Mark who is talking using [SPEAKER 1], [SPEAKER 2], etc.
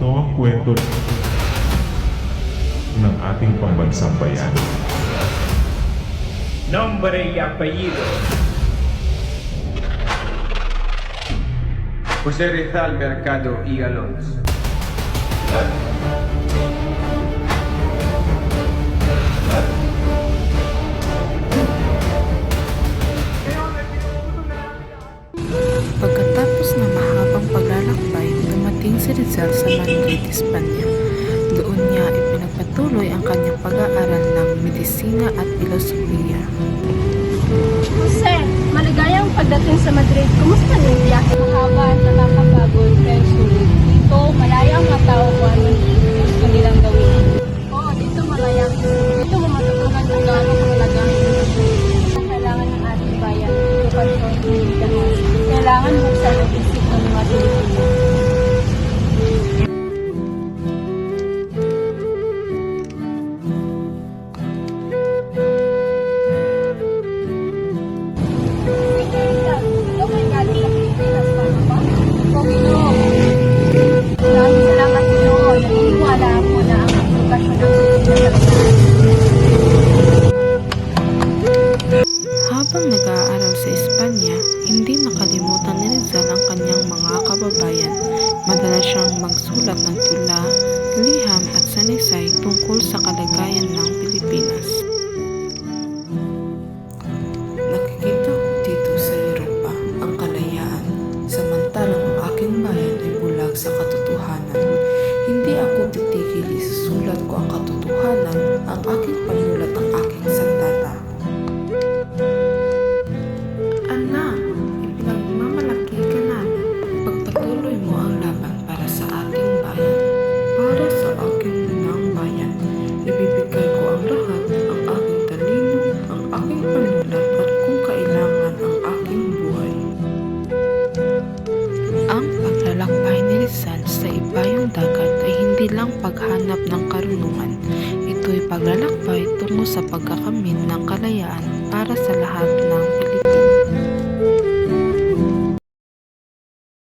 [SPEAKER 1] Ito ang kwento ng ating pambansang bayan.
[SPEAKER 2] Nombre y apellido.
[SPEAKER 3] José Rizal Mercado y Alonso.
[SPEAKER 4] Pagkatapos ng mahabang paglalakbay, dumating si Rizal sa Madrid, Espanya. Doon niya ipinagpatuloy ang kanyang pag-aaral ng medisina at filosofiya.
[SPEAKER 5] Jose, maligayang pagdating sa Madrid. Kumusta niyo ang biyahe? Mahaba at nakakapagod pero sulit. Dito, malaya ang mga tao kung ano gusto nilang gawin. Oo, dito malaya. Dito mo matutunan kung gaano kahalaga ang edukasyon. Ang kailangan ng ating bayan, edukasyon, hindi ganun. Kailangan buksan ang isip ng mga Pilipino.
[SPEAKER 4] Habang nag-aaral sa Espanya, hindi nakalimutan ni Rizal ang kanyang mga kababayan. Madalas siyang magsulat ng tula, liham at sanaysay tungkol sa kalagayan ng Pilipinas. Nakikita ko dito sa Europa ang kalayaan, samantalang ang aking bayan ay bulag sa katotohanan. Hindi ako titigil isusulat ko ang katotohanan, ang aking panulat, ang aking sandata. Anak, ipinagmamalaki ka namin. Pagpatuloy mo ang laban para sa ating bayan. Para sa aking linang bayan, ibibigay ko ang lahat, ang aking talino, ang aking panulat at kung kailangan ang aking buhay. Ang paglalakbay ni Rizal sa ibayong dagat ay hindi lang paghanap ng karunungan. Ito'y paglalakbay tungo sa pagkakamit ng kalayaan para sa lahat ng Pilipino.